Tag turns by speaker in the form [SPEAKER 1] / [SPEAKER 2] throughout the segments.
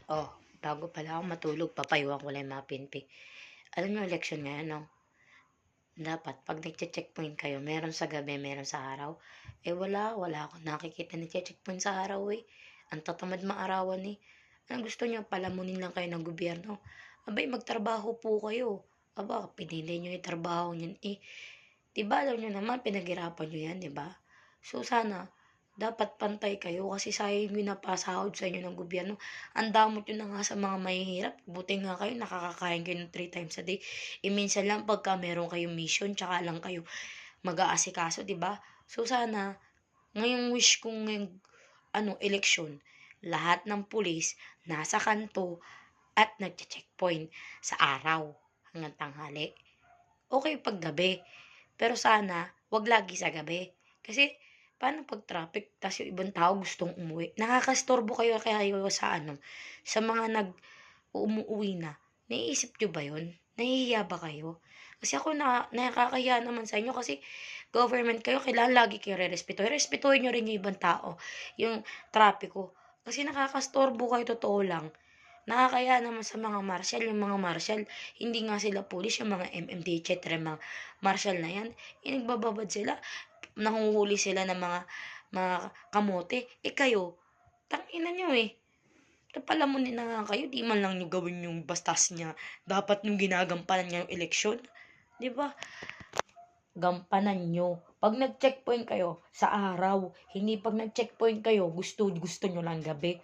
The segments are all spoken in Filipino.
[SPEAKER 1] Oh, bago pala ako matulog papayuhan ko lang yung mga PNP. Alam niyo eleksyon ngayon 'no, dapat 'pag nagche-checkpoint kayo meron sa gabi, meron sa araw. Wala akong nakikita nagche-checkpoint sa araw, eh. Ang tatamad maarawan, eh. Ang gusto niyo palamunin lang kayo ng gobyerno. Aba'y magtrabaho po kayo. Aba, pinili niyo yung trabaho niyon, eh, 'di ba alam niyo naman pinaghirapan niyo 'yan, 'di ba? So, sana dapat pantay kayo kasi sayang yung napasahod sa inyo ng gobyerno. Ang damot niyo na nga sa mga mahihirap, buti nga kayo nakakakain kayo ng 3 times a day. Minsan lang pagka meron kayong mission tsaka lang kayo mag-aasikaso, 'di ba? So, sana ngayong wish kong ngayong eleksyon, lahat ng pulis nasa kanto at nagche-checkpoint sa araw hanggang tanghali. Okey 'pag gabi, pero sana 'wag lagi sa gabi. Kasi paano 'pag traffic ta's yung ibang tao gustong umuwi, nakakastorbo kayo sa sa mga umuuwi na. Naiisip niyo ba yun? Nahihiya ba kayo? Kasi ako nakakahiya naman sa inyo kasi government kayo kailangan lagi kayo rerespetuhin. Respetuhin niyo rin yung ibang tao, yung trapiko. Kasi nakakastorbo kayo, totoo lang. Nakakahiya naman sa mga marshal, yung mga marshal hindi nga sila pulis, yung mga MMD et cetera, mga marshal na 'yan, nagbababad sila, nanghuhuli sila ng mga kamote. Kayo, tangina niyo, napalamunin na nga kayo, 'di man lang niyo gawin yung bastas niya dapat yung ginagampanan niya yung eleksyon, 'di ba? Gampanan niyo. 'Pag nag-checkpoint kayo sa araw, hindi 'pag nag-checkpoint kayo gusto niyo lang gabi.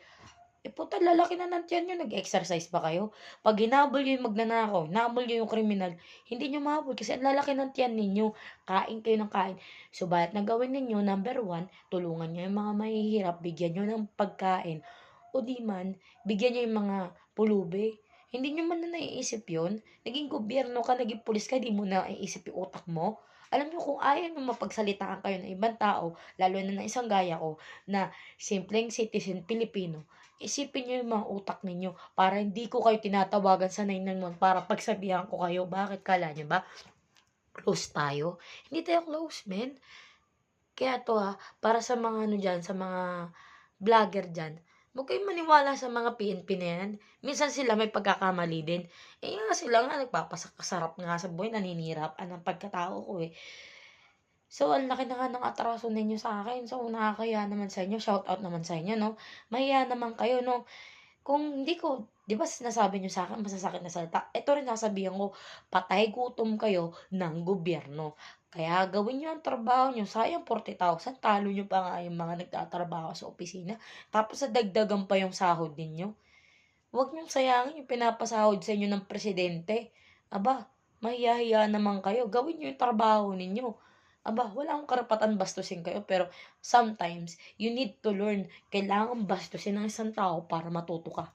[SPEAKER 1] Puta lalaki na ng tiyan niyo, nag-exercise ba kayo? 'Pag hinabol niyo yung magnanakaw, hinabol niyo yung kriminal, hindi niyo mahabol kasi ang lalaki ng tiyan ninyo, kain kayo ng kain. Subalit na gawin ninyo, number one, tulungan niyo yung mga mahihirap, bigyan niyo ng pagkain, o di man, bigyan niyo yung mga pulubi. Hindi niyo man na naiisip yun? Naging gobyerno ka, naging pulis ka, di mo naiisip yung utak mo? Alam niyo kung ayaw niyo mapagsalitaan kayo ng ibang tao, lalo na ng isang gaya ko, na simpleng citizen Pilipino, isipin niyo yung mga utak ninyo para hindi ko kayo tinatawagan sa 911 para pagsabihan ko kayo. Bakit kala niyo ba close tayo? Hindi tayo close, men. Kaya 'to, para sa mga diyan, sa mga vlogger diyan, huwag kayong maniwala sa mga PNP na 'yan. Minsan sila may pagkakamali din. Nga sila nga nagpapasarap nga sa buhay, naninirapan ng pagkatao ko, eh. So, ang laki na nga ng atraso ninyo sa akin. So, nakakahiya naman sa inyo. Shoutout naman sa inyo 'no. Mahiya naman kayo 'no. Kung hindi ko 'di ba sinasabi niyo sa'kin masasakit na salita, eto rin sasabihin ko, patay gutom kayo ng gobyerno. Kaya gawin niyo ang trabaho niyo, sayang 40,000 talo niyo pa nga yung mga nagtatrabaho sa opisina, tapos dadagdagan pa yung sahod ninyo. Huwag niyong sayangin yung pinapasahod sa inyo ng presidente. Aba, mahiya-hiya naman kayo, gawin niyo yung trabaho ninyo. Aba, wala akong karapatan bastusin kayo pero sometimes you need to learn, kailangan bastusin ng isang tao para matuto ka.